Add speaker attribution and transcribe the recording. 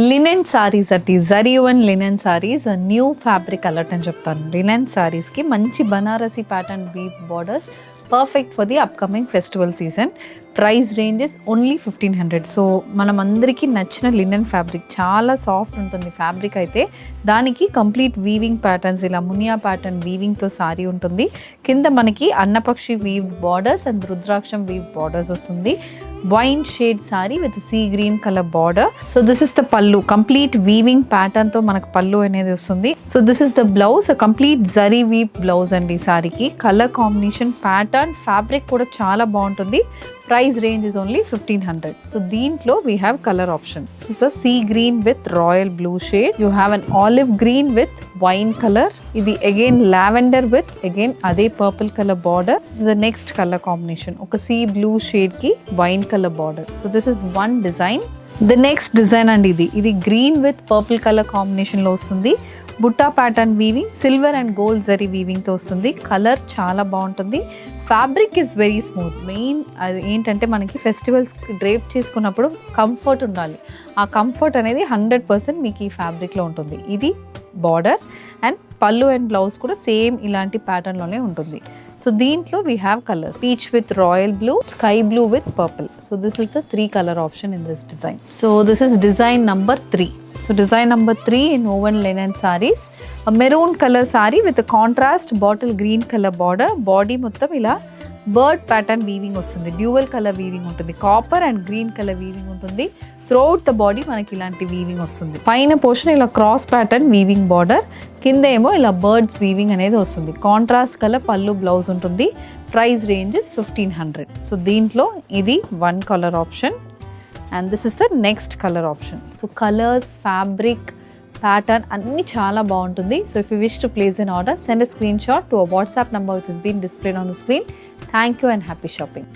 Speaker 1: Linen saris అట్టి జరీవన్ linen saris new fabric alert అని చెప్తాను. లినెన్ సారీస్కి మంచి Banarasi pattern weave borders perfect for the upcoming festival season. Price ranges only 1500. So మనం అందరికీ నచ్చిన లినెన్ ఫ్యాబ్రిక్ చాలా సాఫ్ట్ ఉంటుంది ఫ్యాబ్రిక్ అయితే. దానికి కంప్లీట్ వీవింగ్ ప్యాటర్న్స్ ఇలా మునియా ప్యాటర్న్ వీవింగ్తో సారీ ఉంటుంది. కింద మనకి అన్నపక్షి వీవ్ బార్డర్స్ అండ్ రుద్రాక్షం వీవ్ బార్డర్స్ వస్తుంది. Wine shade sari with sea green colour border. So this is the pallu, complete weaving pattern తో మనకు పల్లు అనేది వస్తుంది. So this is the blouse, complete zari weave blouse అండి ఈ సారీకి. కలర్ కాంబినేషన్ ప్యాటర్న్ ఫ్యాబ్రిక్ కూడా చాలా బాగుంటుంది. Price range is only 1500. So దీంట్లో we have colour option. This is sea green with royal blue shade. You have an olive green with wine colour. ఇది again lavender with again అదే purple colour border. This is the next colour combination, ఒక sea blue shade కి wine colour border. So this is one design. The next design అండి ఇది green with purple colour combination లో వస్తుంది. బుట్టా pattern weaving, silver and gold zari weaving తో వస్తుంది. Colour చాలా బాగుంటుంది. Fabric is very smooth. Main అది ఏంటంటే మనకి ఫెస్టివల్స్కి డ్రేప్ చేసుకున్నప్పుడు కంఫర్ట్ ఉండాలి. ఆ కంఫర్ట్ అనేది 100% మీకు ఈ ఫ్యాబ్రిక్లో ఉంటుంది. ఇది బార్డర్ అండ్ పళ్ళు అండ్ బ్లౌజ్ కూడా సేమ్ ఇలాంటి ప్యాటర్న్లోనే ఉంటుంది. సో దీంట్లో we have colours, peach with royal blue, sky blue with purple. So this is the 3 colour option in this design. So this is design number 3. So design number 3 in woven linen sarees. A maroon color saree with a contrast bottle green color border. Body మొత్తం ఇలా bird pattern weaving వస్తుంది. Dual colour weaving ఉంటుంది. Copper and green colour weaving ఉంటుంది. Throughout the body మనకి ఇలాంటి weaving వస్తుంది. పైన portion ఇలా క్రాస్ ప్యాటర్న్ వీవింగ్ బార్డర్, కింద ఏమో ఇలా బర్డ్స్ వీవింగ్ అనేది వస్తుంది. కాంట్రాస్ట్ కలర్ పళ్ళు బ్లౌజ్ ఉంటుంది. Price range is 1500. సో దీంట్లో ఇది 1 colour option. And this is the next color option. So colors, fabric, pattern అన్ని చాలా బాగుంటుంది. So if you wish to place an order, send a screenshot to a WhatsApp number which has been displayed on the screen. Thank you and happy shopping.